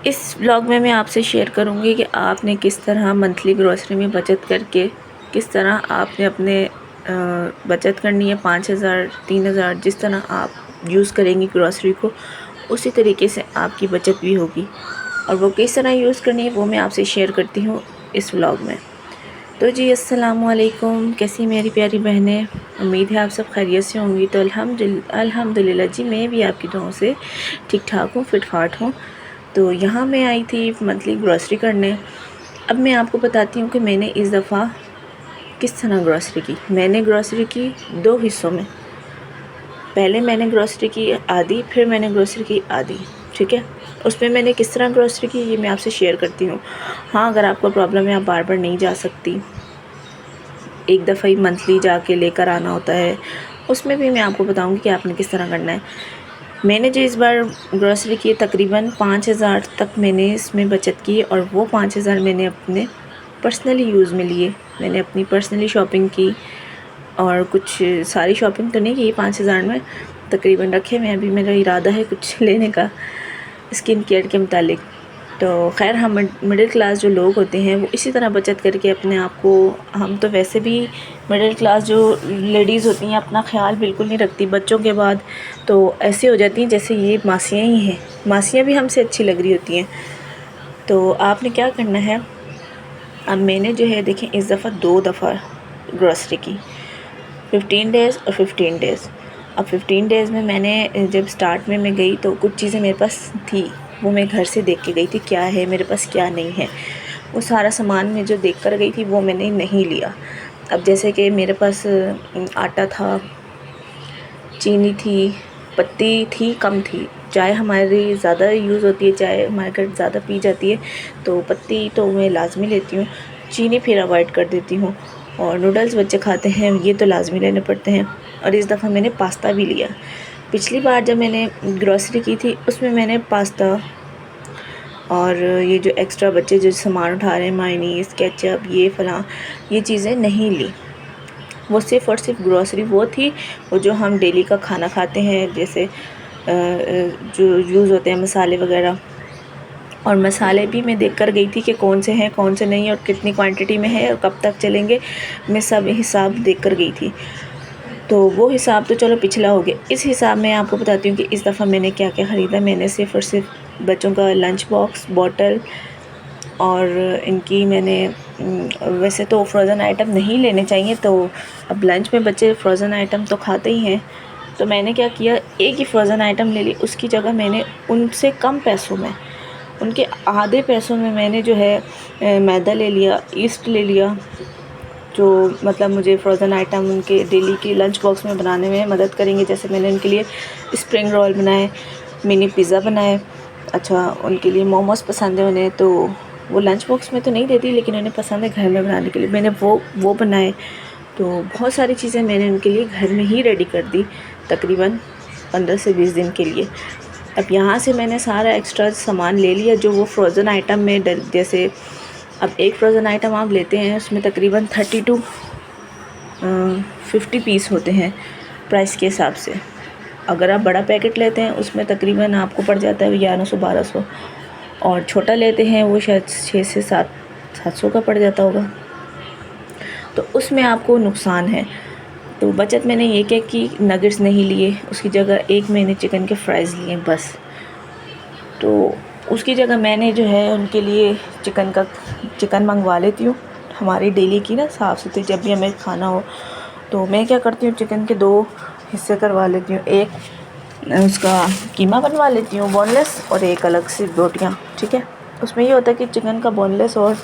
इस ब्लॉग में मैं आपसे शेयर करूँगी कि आपने किस तरह मंथली ग्रॉसरी में बचत करके किस तरह आपने अपने बचत करनी है। 5,000 3,000 जिस तरह आप यूज़ करेंगी ग्रॉसरी को उसी तरीके से आपकी बचत भी होगी, और वो किस तरह यूज़ करनी है वो मैं आपसे शेयर करती हूँ इस व्लॉग में। तो जी अस्सलाम वालेकुम, कैसी मेरी प्यारी बहनें, उम्मीद है आप सब खैरियत से होंगी। तो अल्हम्दुलिल्लाह जी मैं भी आपकी दुआओं से ठीक ठाक हूँ, फिट फाट हूँ। तो यहाँ मैं आई थी मंथली ग्रॉसरी करने। अब मैं आपको बताती हूँ कि मैंने इस दफ़ा किस तरह ग्रॉसरी की। मैंने ग्रॉसरी की 2 हिस्सों में। पहले मैंने ग्रॉसरी की आधी, फिर मैंने ग्रॉसरी की आधी, ठीक है। उसमें मैंने किस तरह ग्रॉसरी की ये मैं आपसे शेयर करती हूँ। हाँ, अगर आपको प्रॉब्लम है, आप बार बार नहीं जा सकती, एक दफ़ा ही मंथली जाके लेकर आना होता है, उसमें भी मैं आपको बताऊँगी कि आपने किस तरह करना है। मैंने जो इस बार ग्रॉसरी की तकरीबन 5,000 तक मैंने इसमें बचत की, और वो 5,000 मैंने अपने पर्सनली यूज़ में लिए। मैंने अपनी पर्सनली शॉपिंग की, और कुछ सारी शॉपिंग तो नहीं की 5,000 में, तकरीबन रखे मैं। अभी मेरा इरादा है कुछ लेने का स्किन केयर के मुतालिक। तो ख़ैर, हम मिडिल क्लास जो लोग होते हैं वो इसी तरह बचत करके अपने आप को, हम तो वैसे भी मिडिल क्लास जो लेडीज़ होती हैं अपना ख्याल बिल्कुल नहीं रखती। बच्चों के बाद तो ऐसे हो जाती हैं जैसे ये मासियाँ ही हैं, मासियाँ भी हमसे अच्छी लग रही होती हैं। तो आपने क्या करना है, अब मैंने जो है देखें इस दफ़ा 2 दफ़ा ग्रॉसरी की, 15 डेज़ और 15 डेज़। अब 15 डेज़ में मैंने जब स्टार्ट में मैं गई तो कुछ चीज़ें मेरे पास थी, वो मैं घर से देख के गई थी क्या है मेरे पास क्या नहीं है। वो सारा सामान मैं जो देख कर गई थी वो मैंने नहीं लिया। अब जैसे कि मेरे पास आटा था, चीनी थी, पत्ती थी, कम थी। चाय हमारी ज़्यादा यूज़ होती है, चाय हमारे घर ज़्यादा पी जाती है, तो पत्ती तो मैं लाज़मी लेती हूँ, चीनी फिर अवॉइड कर देती हूँ। और नूडल्स बच्चे खाते हैं, ये तो लाज़मी लेने पड़ते हैं। और इस दफ़ा मैंने पास्ता भी लिया। पिछली बार जब मैंने ग्रॉसरी की थी उसमें मैंने पास्ता और ये जो एक्स्ट्रा बच्चे जो सामान उठा रहे हैं, मायोनीज़, केचप, ये फ़लाँ, ये चीज़ें नहीं ली। वो सिर्फ़ और सिर्फ ग्रॉसरी वो थी, वो जो हम डेली का खाना खाते हैं, जैसे जो यूज़ होते हैं मसाले वगैरह। और मसाले भी मैं देख कर गई थी कि कौन से हैं कौन से नहीं, और कितनी क्वांटिटी में है और कब तक चलेंगे, मैं सब हिसाब देख कर गई थी। तो वो हिसाब तो चलो पिछला हो गया। इस हिसाब में आपको बताती हूँ कि इस दफ़ा मैंने क्या क्या ख़रीदा। मैंने सिर्फ़ और सिर्फ बच्चों का लंच बॉक्स, बॉटल, और इनकी मैंने वैसे तो फ्रोज़न आइटम नहीं लेने चाहिए, तो अब लंच में बच्चे फ्रोज़न आइटम तो खाते ही हैं। तो मैंने क्या किया, एक ही फ्रोज़न आइटम ले ली, उसकी जगह मैंने उनसे कम पैसों में, उनके आधे पैसों में मैंने जो है मैदा ले लिया, ईस्ट ले लिया, जो मतलब मुझे फ्रोज़न आइटम उनके डेली के लंच बॉक्स में बनाने में मदद करेंगे। जैसे मैंने उनके लिए स्प्रिंग रोल बनाए, मिनी पिज़्ज़ा बनाए। अच्छा, उनके लिए मोमोज़ पसंद है उन्हें, तो वो लंच बॉक्स में तो नहीं देती, लेकिन उन्हें पसंद है घर में बनाने के लिए, मैंने वो बनाए। तो बहुत सारी चीज़ें मैंने उनके लिए घर में ही रेडी कर दी, तकरीबन 15 से 20 दिन के लिए। अब यहाँ से मैंने सारा एक्स्ट्रा सामान ले लिया जो वो फ्रोज़न आइटम में जैसे अब एक फ्रोज़न आइटम आप लेते हैं उसमें तकरीबन 30 टू 50 पीस होते हैं प्राइस के हिसाब से। अगर आप बड़ा पैकेट लेते हैं उसमें तकरीबन आपको पड़ जाता है 1100-1200, और छोटा लेते हैं वो शायद 6 से 700 का पड़ जाता होगा, तो उसमें आपको नुकसान है। तो बचत मैंने ये क्या कि नगेट्स नहीं लिए, उसकी जगह एक मैंने चिकन के फ्राइज़ लिए बस। तो उसकी जगह मैंने जो है उनके लिए चिकन मंगवा लेती हूँ, हमारी डेली की ना साफ़ सुथरी, जब भी हमें खाना हो तो मैं क्या करती हूँ, चिकन के 2 हिस्से करवा लेती हूँ। एक उसका कीमा बनवा लेती हूँ बोनलेस, और एक अलग से बोटियाँ, ठीक है। उसमें ये होता है कि चिकन का बोनलेस और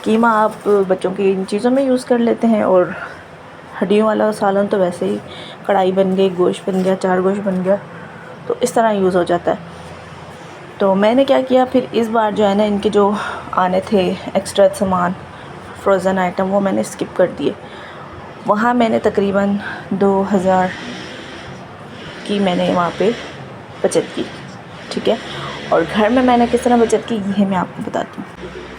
कीमा आप बच्चों की इन चीज़ों में यूज़ कर लेते हैं, और हड्डियों वाला सालन तो वैसे ही कढ़ाई बन गई, गोश्त बन गया, 4 गोश्त बन गया, तो इस तरह यूज़ हो जाता है। तो मैंने क्या किया, फिर इस बार जो है ना इनके जो आने थे एक्स्ट्रा सामान फ्रोज़न आइटम, वो मैंने स्किप कर दिए। वहाँ मैंने तकरीबन 2,000 की मैंने वहाँ पे बचत की, ठीक है। और घर में मैंने किस तरह बचत की ये मैं आपको बताती हूँ।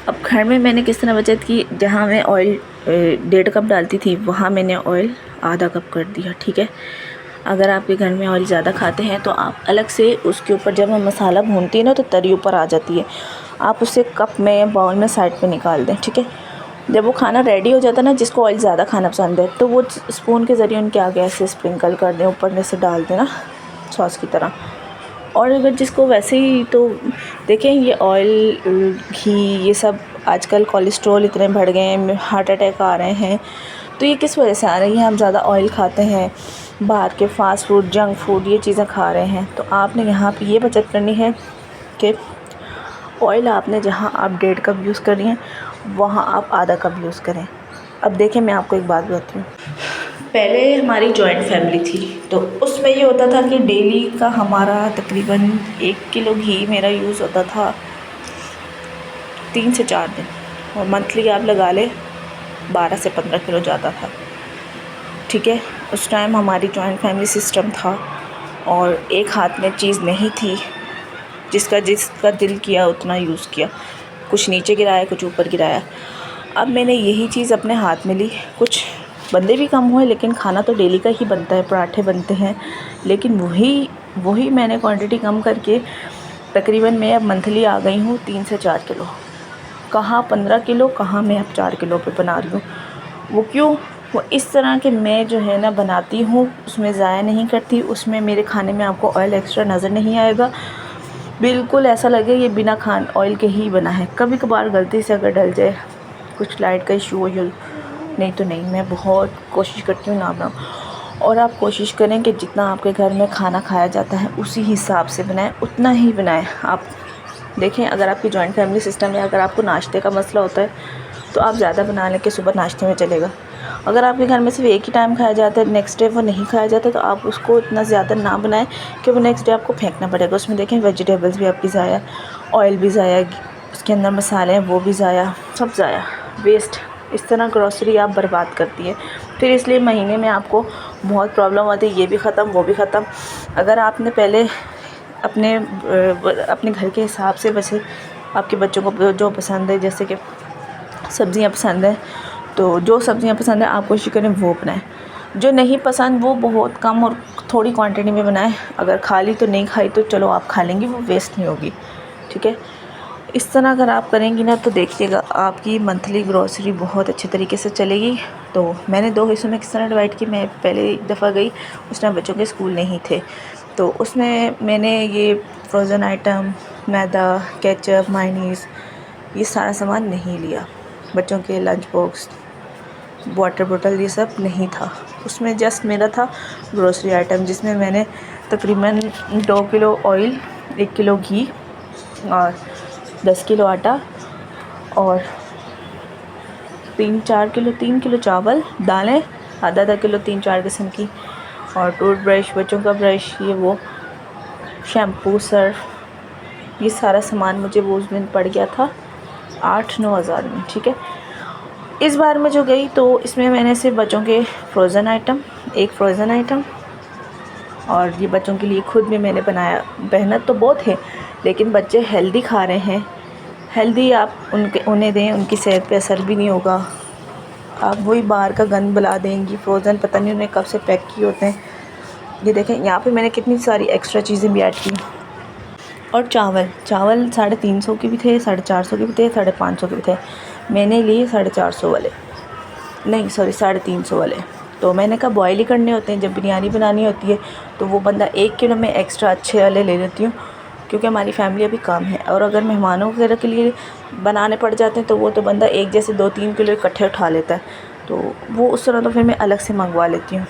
अब घर में मैंने किस तरह बचत की, जहाँ मैं ऑयल 1.5 कप डालती थी वहाँ मैंने ऑयल आधा कप कर दिया, ठीक है। अगर आपके घर में ऑयल ज़्यादा खाते हैं तो आप अलग से उसके ऊपर, जब हम मसाला भूनती है ना तो तरी ऊपर आ जाती है, आप उसे कप में या बाउल में साइड पे निकाल दें, ठीक है। जब वो खाना रेडी हो जाता है ना, जिसको ऑयल ज़्यादा खाना पसंद है, तो वो स्पून के ज़रिए उनके आगे ऐसे स्प्रिंकल कर दें, ऊपर में से डाल दें ना सॉस की तरह। और अगर जिसको वैसे ही, तो देखें ये ऑयल, घी, ये सब आजकल कोलेस्ट्रॉल इतने बढ़ गए हैं, हार्ट अटैक आ रहे हैं, तो ये किस वजह से आ रही है? हम ज़्यादा ऑयल खाते हैं, बाहर के फास्ट फूड, जंक फूड, ये चीज़ें खा रहे हैं। तो आपने यहाँ पे ये बचत करनी है कि ऑयल आपने जहाँ आप 1.5 कप यूज़ कर रही हैं, वहाँ आप आधा कप यूज़ करें। अब देखें, मैं आपको एक बात बताती हूँ। पहले हमारी जॉइंट फैमिली थी, तो उसमें ये होता था कि डेली का हमारा तकरीबन 1 किलो घी मेरा यूज़ होता था 3 से 4 दिन, और मंथली आप लगा लें 12 से 15 किलो जाता था, ठीक है। उस टाइम हमारी जॉइंट फैमिली सिस्टम था और एक हाथ में चीज़ नहीं थी, जिसका दिल किया उतना यूज़ किया, कुछ नीचे गिराया, कुछ ऊपर गिराया। अब मैंने यही चीज़ अपने हाथ में ली, कुछ बंदे भी कम हुए, लेकिन खाना तो डेली का ही बनता है, पराठे बनते हैं, लेकिन वही मैंने क्वांटिटी कम करके तकरीबन मैं अब मंथली आ गई हूँ 3 से 4 किलो, कहाँ 15 किलो, कहाँ मैं अब 4 किलो पे बना रही हूँ। वो क्यों? वो इस तरह के मैं जो है ना बनाती हूँ, उसमें ज़ाया नहीं करती, उसमें मेरे खाने में आपको ऑयल एक्स्ट्रा नज़र नहीं आएगा, बिल्कुल ऐसा लगे ये बिना ऑयल के ही बना है। कभी कभार गलती से अगर डल जाए, कुछ लाइट का इशू हो, नहीं तो नहीं, मैं बहुत कोशिश करती हूँ ना बनाऊँ। और आप कोशिश करें कि जितना आपके घर में खाना खाया जाता है उसी हिसाब से बनाएं, उतना ही बनाएं। आप देखें, अगर आपकी जॉइंट फैमिली सिस्टम है, अगर आपको नाश्ते का मसला होता है तो आप ज़्यादा बना लें कि सुबह नाश्ते में चलेगा। अगर आपके घर में सिर्फ एक ही टाइम खाया जाता है, नेक्स्ट डे वो नहीं खाया जाता, तो आप उसको इतना ज़्यादा ना बनाएं कि वो नेक्स्ट डे आपको फेंकना पड़ेगा। उसमें देखें वेजिटेबल्स भी आपकी ज़ाया, ऑयल भी ज़ाया, उसके अंदर मसाले हैं वो भी ज़ाया, सब ज़ाया, वेस्ट। इस तरह ग्रॉसरी आप बर्बाद करती है, फिर इसलिए महीने में आपको बहुत प्रॉब्लम आती है, ये भी ख़त्म वो भी ख़त्म। अगर आपने पहले अपने घर के हिसाब से, वैसे आपके बच्चों को जो पसंद है, जैसे कि सब्ज़ियाँ पसंद है, तो जो सब्ज़ियाँ पसंद है आप कोशिश करें वो बनाएं, जो नहीं पसंद वो बहुत कम और थोड़ी क्वांटिटी में बनाएं। अगर खा ली तो नहीं खाई तो चलो आप खा लेंगी, वो वेस्ट नहीं होगी, ठीक है। इस तरह अगर आप करेंगी ना तो देखिएगा आपकी मंथली ग्रॉसरी बहुत अच्छे तरीके से चलेगी। तो मैंने 2 हिस्सों में किस तरह डिवाइड की, मैं पहले एक दफ़ा गई, उस टाइम बच्चों के स्कूल नहीं थे, तो उसमें मैंने ये फ्रोज़न आइटम, मैदा, केचप, मायोनीज़, ये सारा सामान नहीं लिया। बच्चों के लंच बॉक्स, वाटर बोतल, ये सब नहीं था। उसमें जस्ट मेरा था ग्रोसरी आइटम, जिसमें मैंने तकरीबन 2 किलो ऑयल, 1 किलो घी और 10 किलो आटा और 3 किलो चावल, दालें आधा किलो, 3-4 किस्म की, और टूथब्रश, बच्चों का ब्रश, ये वो, शैम्पू, सर्फ, ये सारा सामान मुझे वो उस दिन पड़ गया था 8-9 हज़ार में, ठीक है। इस बार मैं जो गई तो इसमें मैंने सिर्फ बच्चों के फ्रोज़न आइटम, एक फ्रोज़न आइटम, और ये बच्चों के लिए खुद भी मैंने बनाया। मेहनत तो बहुत है, लेकिन बच्चे हेल्दी खा रहे हैं। हेल्दी आप उन्हें दें, उनकी सेहत पे असर भी नहीं होगा। आप वही बाहर का गंद बुला देंगी, फ्रोज़न, पता नहीं उन्हें कब से पैक किए होते हैं। ये देखें यहाँ पे मैंने कितनी सारी एक्स्ट्रा चीज़ें भी ऐड की। और चावल 350 के भी थे, 450 के भी थे, 550 के भी थे। मैंने लिए 450 वाले, नहीं सॉरी 350 वाले। तो मैंने कहा बॉयल ही करने होते हैं, जब बिरयानी बनानी होती है तो वो बंदा 1 किलो में एक्स्ट्रा अच्छे वाले ले लेती हूँ, क्योंकि हमारी फैमिली अभी कम है। और अगर मेहमानों वगैरह के लिए बनाने पड़ जाते हैं तो वो तो बंदा एक जैसे 2-3 किलो इकट्ठे उठा लेता है, तो वो उस तरह तो फिर मैं अलग से मंगवा लेती हूँ।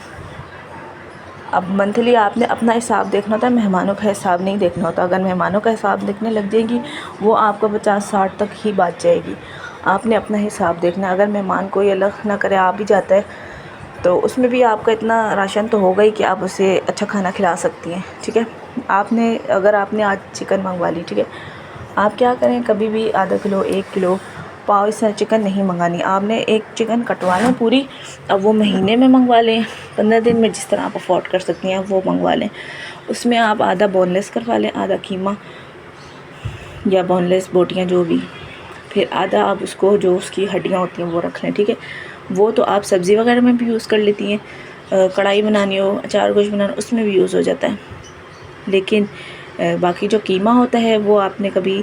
अब मंथली आपने अपना हिसाब देखना होता है, मेहमानों का हिसाब नहीं देखना होता। अगर मेहमानों का हिसाब देखने लग जाएगी, वो आपका 50-60 तक ही बच जाएगी। आपने अपना हिसाब देखना। अगर मेहमान कोई अलग ना करे, आ भी जाता है, तो उसमें भी आपका इतना राशन तो होगा ही कि आप उसे अच्छा खाना खिला सकती हैं, ठीक है। अगर आपने आज चिकन मंगवा ली, ठीक है, आप क्या करें, कभी भी आधा किलो, 1 किलो पाव इससे चिकन नहीं मंगानी। आपने एक चिकन कटवा लें पूरी, अब वो महीने में मंगवा लें, 15 दिन में, जिस तरह आप अफोर्ड कर सकती हैं वो मंगवा लें। उसमें आप आधा बोनलेस करवा लें, आधा कीमा या बोनलेस बोटियाँ जो भी, फिर आधा आप उसको जो उसकी हड्डियाँ होती हैं वो रख लें, ठीक है। वो तो आप सब्ज़ी वगैरह में भी यूज़ कर लेती हैं, कढ़ाई बनानी हो, अचार गोश्त बनाना, उसमें भी यूज़ हो जाता है। लेकिन बाकी जो कीमा होता है वो आपने कभी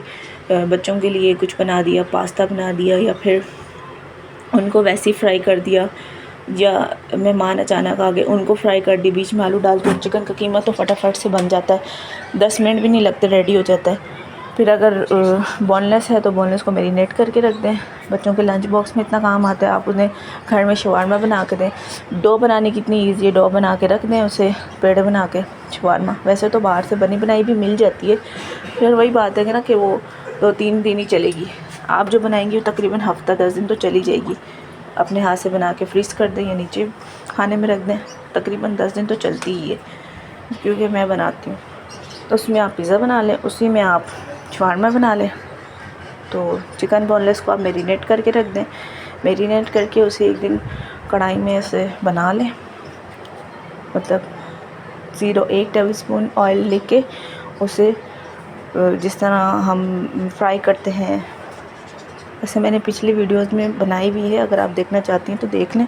बच्चों के लिए कुछ बना दिया, पास्ता बना दिया, या फिर उनको वैसे ही फ्राई कर दिया, या मेहमान अचानक आ गए उनको फ्राई कर दी, बीच में आलू डाल के चिकन का कीमा, तो फटाफट से बन जाता है, 10 मिनट भी नहीं लगते, रेडी हो जाता है। फिर अगर बोनलेस है तो बोनलेस को मैरिनेट करके रख दें, बच्चों के लंच बॉक्स में इतना काम आता है। आप उन्हें घर में शवारमा बना के दें, डो बनाने की इतनी ईजी है, डो बना के रख दें, उसे पेड़े बना के शवारमा। वैसे तो बाहर से बनी बनाई भी मिल जाती है, फिर वही बात है कि ना कि वो 2-3 दिन ही चलेगी। आप जो बनाएंगी वो तकरीबन हफ़्ता 10 दिन तो चली जाएगी। अपने हाथ से बना के फ्रीज़ कर दें या नीचे खाने में रख दें, तकरीबन 10 दिन तो चलती ही है, क्योंकि मैं बनाती हूँ। तो उसमें आप पिज़्ज़ा बना लें, उसी में आप शवारमा बना लें। तो चिकन बोनलेस को आप मैरिनेट करके रख दें, मैरिनेट करके उसे एक दिन कढ़ाई में ऐसे बना लें, मतलब 1 टेबलस्पून ऑयल लेके उसे जिस तरह हम फ्राई करते हैं, वैसे मैंने पिछली वीडियोस में बनाई भी है, अगर आप देखना चाहती हैं तो देख लें।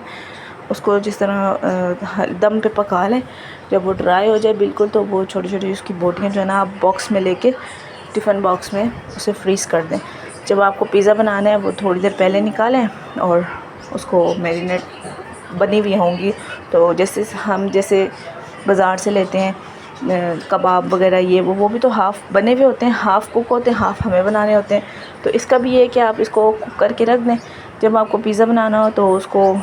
उसको जिस तरह दम पे पका लें, जब वो ड्राई हो जाए बिल्कुल, तो वो छोटी छोटी उसकी बोटियाँ जो है ना, आप बॉक्स में लेके टिफ़िन बॉक्स में उसे फ्रीज़ कर दें। जब आपको पिज़्ज़ा बनाना है वो थोड़ी देर पहले निकालें और उसको मैरिनेट बनी हुई होंगी, तो जैसे बाज़ार से लेते हैं कबाब वगैरह, ये वो भी तो हाफ़ बने हुए होते हैं, हाफ़ कुक होते हैं, हाफ़ हमें बनाने होते हैं। तो इसका भी ये है कि आप इसको कुक करके रख दें, जब आपको पिज़्ज़ा बनाना हो तो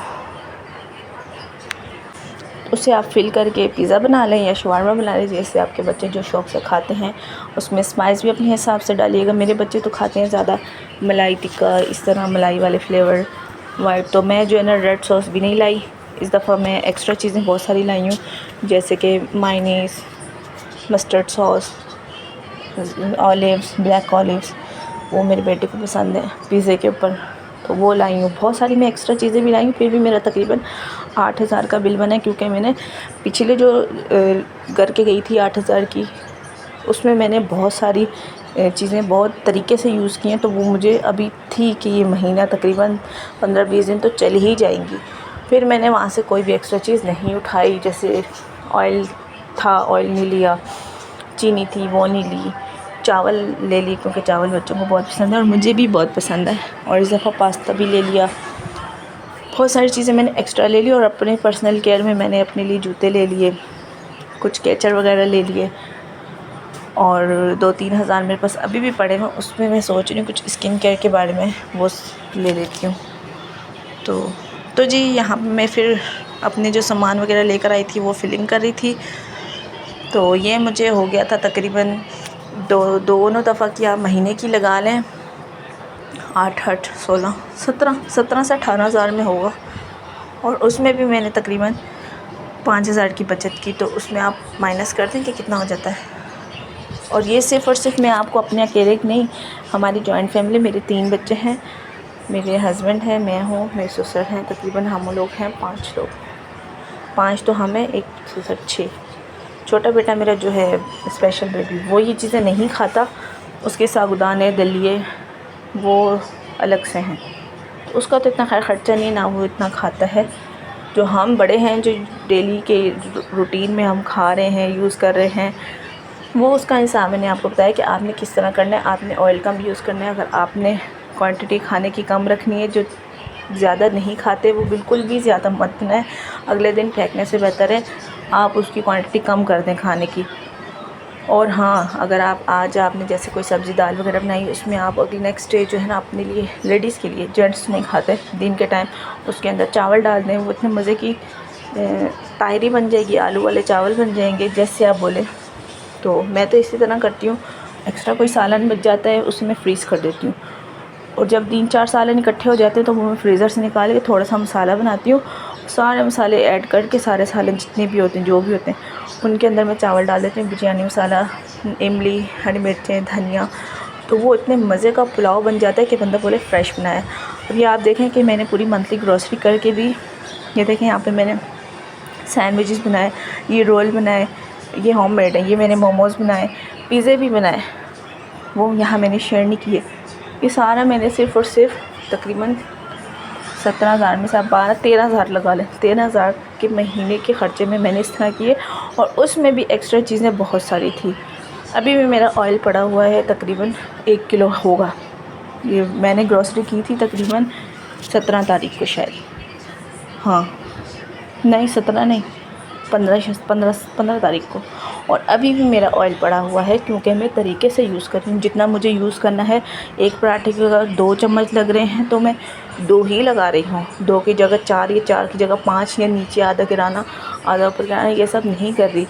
उसे आप फिल करके पिज़्ज़ा बना लें या शवारमा बना लें, जैसे आपके बच्चे जो शौक़ से खाते हैं। उसमें स्पाइस भी अपने हिसाब से डालिएगा। मेरे बच्चे तो खाते हैं ज़्यादा मलाई टिक्का, इस तरह मलाई वाले फ्लेवर वाइट, तो मैं जो है ना रेड सॉस भी नहीं लाई इस दफ़ा। मैं एक्स्ट्रा चीज़ें बहुत सारी लाई हूँ, जैसे कि mayonnaise, mustard sauce, olives, black olives, वो मेरे बेटे को पसंद है पिज़्ज़े के ऊपर, तो वो लाई हूँ। बहुत सारी मैं एक्स्ट्रा चीज़ें भी लाई हूँ, फिर भी मेरा तकरीबन 8,000 का बिल बना है, क्योंकि मैंने पिछले जो करके गई थी 8,000 की, उसमें मैंने बहुत सारी चीज़ें बहुत तरीके से यूज़ की हैं, तो वो मुझे अभी थी कि ये महीना तकरीबन 15-20 दिन तो चल ही जाएंगी। फिर मैंने वहाँ से कोई भी एक्स्ट्रा चीज़ नहीं उठाई, जैसे ऑयल था, ऑयल नहीं लिया, चीनी थी वो नहीं ली, चावल ले ली, क्योंकि चावल बच्चों को बहुत पसंद है और मुझे भी बहुत पसंद है, और इस दफ़ा पास्ता भी ले लिया। बहुत सारी चीज़ें मैंने एक्स्ट्रा ले ली, और अपने पर्सनल केयर में मैंने अपने लिए जूते ले लिए, कुछ कैचर वगैरह ले लिए, और 2-3 हज़ार मेरे पास अभी भी पड़े हैं, उसमें मैं सोच रही हूँ कुछ स्किन केयर के बारे में वो ले लेती हूँ। तो जी यहाँ मैं फिर अपने जो सामान वगैरह लेकर आई थी वो फिलिंग कर रही थी। तो ये मुझे हो गया था तकरीबन दोनों दफ़ा की आप महीने की लगा लें, 8 16 17 से 18 हज़ार में होगा, और उसमें भी मैंने तकरीबन 5,000 की बचत की। तो उसमें आप माइनस कर दें कि कितना हो जाता है। और ये सिर्फ़ और सिर्फ मैं आपको अपने अकेले की नहीं, हमारी जॉइंट फैमिली, मेरे 3 बच्चे हैं, मेरे हस्बैंड हैं, मैं हूँ, मेरे ससुर हैं, तकरीबन हम लोग हैं 5 लोग। 5 तो हमें, एक ससुर, 6। छोटा बेटा मेरा जो है स्पेशल बेबी, वो ये चीज़ें नहीं खाता, उसके साबुदाने दलिए वो अलग से हैं, तो उसका तो इतना खैर ख़र्चा नहीं, ना वो इतना खाता है। जो हम बड़े हैं, जो डेली के रूटीन में हम खा रहे हैं, यूज़ कर रहे हैं, वो उसका हिसाब मैंने आपको बताया कि आपने किस तरह करना है। आपने ऑयल कम यूज़ करना है, अगर आपने क्वांटिटी खाने की कम रखनी है, जो ज़्यादा नहीं खाते वो बिल्कुल भी ज़्यादा मत बनाएं, अगले दिन फेंकने से बेहतर है आप उसकी क्वांटिटी कम कर दें खाने की। और हाँ, अगर आप आज आपने जैसे कोई सब्ज़ी दाल वगैरह बनाई, उसमें आप अगले नेक्स्ट डे जो है ना अपने लिए, लेडीज़ के लिए, जेंट्स नहीं खाते दिन के टाइम, उसके अंदर चावल डाल दें, वो इतने मज़े की तायरी बन जाएगी, आलू वाले चावल बन जाएंगे, जैसे आप बोले। तो मैं तो इसी तरह करती हूँ, एक्स्ट्रा कोई सालन बच जाता है उसे मैं फ्रीज़ कर देती हूँ, और जब 3-4 सालन इकट्ठे हो जाते हैं तो वो मैं फ्रीज़र से निकाल के थोड़ा सा मसाला बनाती हूँ, सारे मसाले ऐड करके, सारे सालन जितने भी होते हैं, जो भी होते हैं, उनके अंदर मैं चावल डाल देती हूँ, बिरयानी मसाला, इमली, हरी मिर्चें, धनिया, तो वो इतने मज़े का पुलाव बन जाता है कि बंदा बोले फ़्रेश बनाया। अब ये आप देखें कि मैंने पूरी मंथली ग्रॉसरी करके भी, ये देखें यहाँ पे मैंने सैंडविचेस बनाए, ये रोल बनाए, ये होममेड है, ये मैंने मोमोज़ बनाए, पिज़्ज़े भी बनाए, वो यहाँ मैंने शेयर नहीं किए। ये सारा मैंने सिर्फ़ और सिर्फ तकरीबन 17,000 में से आप 12-13,000 लगा लें। 13,000 के महीने के ख़र्चे में मैंने इस तरह किए, और उसमें भी एक्स्ट्रा चीज़ें बहुत सारी थी। अभी भी मेरा ऑयल पड़ा हुआ है, तकरीबन 1 किलो होगा। ये मैंने ग्रॉसरी की थी तकरीबन 17 तारीख को शायद, हाँ नहीं 17 नहीं, 15 तारीख को। और अभी भी मेरा ऑयल पड़ा हुआ है, क्योंकि मैं तरीके से यूज़ कर रही हूँ जितना मुझे यूज़ करना है। एक पराठे के अगर 2 चम्मच लग रहे हैं तो मैं 2 ही लगा रही हूँ, 2 की जगह 4 या 4 की जगह 5, या नीचे आधा गिराना आधा ऊपर गिराना, ये सब नहीं कर रही।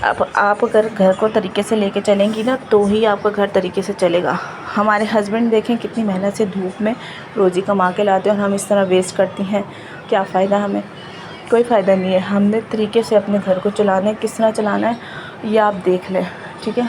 आप अगर घर को तरीके से लेके चलेंगी ना, तो ही आपका घर तरीके से चलेगा। हमारे हस्बैंड देखें कितनी मेहनत से धूप में रोज़ी कमा के लाते हैं, और हम इस तरह वेस्ट करती हैं। क्या फ़ायदा हमें? कोई फ़ायदा नहीं है। हमने तरीके से अपने घर को चलाना है, किस तरह चलाना है ये आप देख लें, ठीक है।